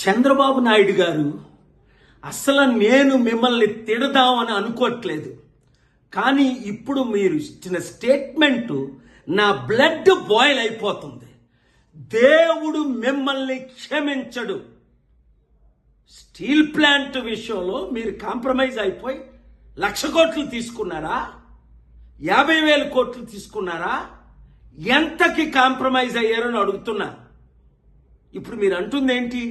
చంద్రబాబు నాయుడు గారు అసలు నేను మిమ్మల్ని తిడదామని అనుకోవట్లేదు, కానీ ఇప్పుడు మీరు ఇచ్చిన స్టేట్మెంటు నా బ్లడ్ బాయిల్ అయిపోతుంది. దేవుడు మిమ్మల్ని క్షమించడు. స్టీల్ ప్లాంట్ విషయంలో మీరు కాంప్రమైజ్ అయిపోయి 1,00,000 కోట్లు తీసుకున్నారా, 50,000 కోట్లు తీసుకున్నారా, ఎంతకి కాంప్రమైజ్ అయ్యారని అడుగుతున్నా. ఇప్పుడు మీరు అంటుంది ఏంటి?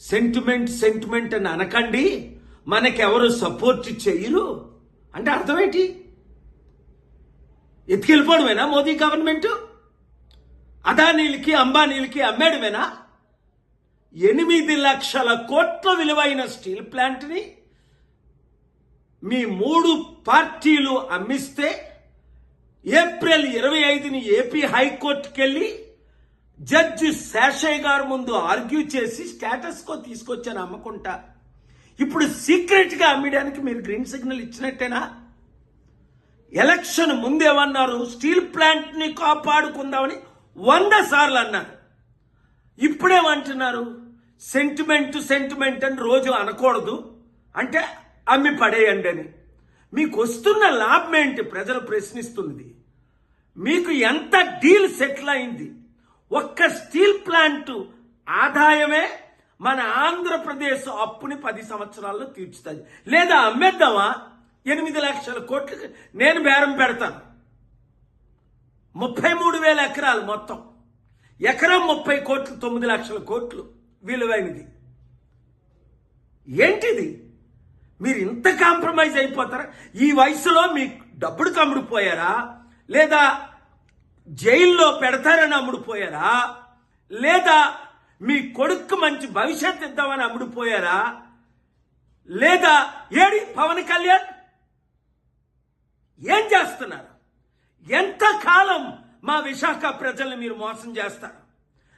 సెంటిమెంట్ అని అనకండి, మనకెవరు సపోర్ట్ చెయ్యరు అంటే అర్థం ఏంటి? ఎత్తుకెళ్ళిపోవడమేనా మోదీ గవర్నమెంట్? అదానీలకి అంబానీలకి అమ్మేయడమేనా? 8 లక్షల కోట్ల విలువైన స్టీల్ ప్లాంట్ని మీ 3 పార్టీలు అమ్మిస్తే ఏప్రిల్ 25ని ఏపీ హైకోర్టుకి వెళ్ళి జడ్జి శేషయ్య గారు ముందు ఆర్గ్యూ చేసి స్టేటస్ కో తీసుకొచ్చాను అమ్మకుంటా. ఇప్పుడు సీక్రెట్గా అమ్మడానికి మీరు గ్రీన్ సిగ్నల్ ఇచ్చినట్టేనా? ఎలక్షన్ ముందేమన్నారు? స్టీల్ ప్లాంట్ని కాపాడుకుందామని 100 సార్లు అన్నారు. ఇప్పుడేమంటున్నారు? సెంటిమెంట్ అని రోజు అనకూడదు, అంటే అమ్మి పడేయండి అని. మీకు వస్తున్న లాభం ఏంటి? ప్రజలు ప్రశ్నిస్తున్నది. మీకు ఎంత డీల్ సెటిల్ అయింది? ఒక్క స్టీల్ ప్లాంట్ ఆదాయమే మన ఆంధ్రప్రదేశ్ అప్పుని 10 సంవత్సరాల్లో తీర్చుతుంది. లేదా అమ్మేద్దామా? 8 లక్షల కోట్లు నేను బేరం పెడతాను. 33,000 ఎకరాలు మొత్తం, ఎకరం 30 కోట్లు, 9 లక్షల కోట్లు విలువైనది. ఏంటిది? మీరు ఇంత కాంప్రమైజ్ అయిపోతారా? ఈ వయసులో మీకు డబ్బుడు అమ్ముడుపోయారా, లేదా జైల్లో పెడతారని అమ్ముడుపోయారా, లేదా మీ కొడుకు మంచి భవిష్యత్తు ఇద్దామని అమ్ముడుపోయారా, లేదా ఏడి పవన్ కళ్యాణ్ ఏం చేస్తున్నారు? ఎంతకాలం మా విశాఖ ప్రజల్ని మీరు మోసం చేస్తారు?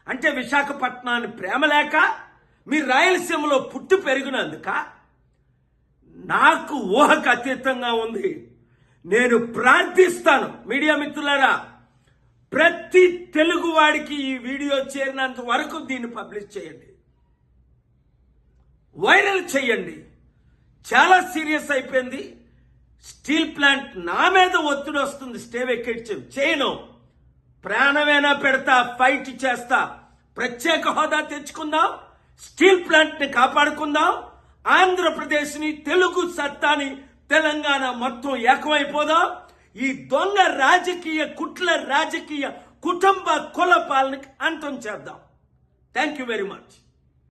అంటే విశాఖపట్నాన్ని ప్రేమ లేక, మీరు రాయలసీమలో పుట్టి పెరిగినందుక? నాకు ఊహకు అతీతంగా ఉంది. నేను ప్రార్థిస్తాను, మీడియా మిత్రులారా, ప్రతి తెలుగు వాడికి ఈ వీడియో చేరినంత వరకు దీన్ని పబ్లిష్ చేయండి, వైరల్ చేయండి. చాలా సీరియస్ అయిపోయింది. స్టీల్ ప్లాంట్ నా మీద ఒత్తిడి వస్తుంది, స్టే వెకేట్ చేయను. ప్రాణమైనా పెడతా, ఫైట్ చేస్తా. ప్రత్యేక హోదా తెచ్చుకుందాం, స్టీల్ ప్లాంట్ ని కాపాడుకుందాం, ఆంధ్రప్రదేశ్ని, తెలుగు సత్తాని, తెలంగాణ మొత్తం ఏకమైపోదాం. ఈ దొంగ రాజకీయ కుట్ల రాజకీయ కుటుంబ కుల పాలనకి అంతం చేద్దాం. Thank you very much.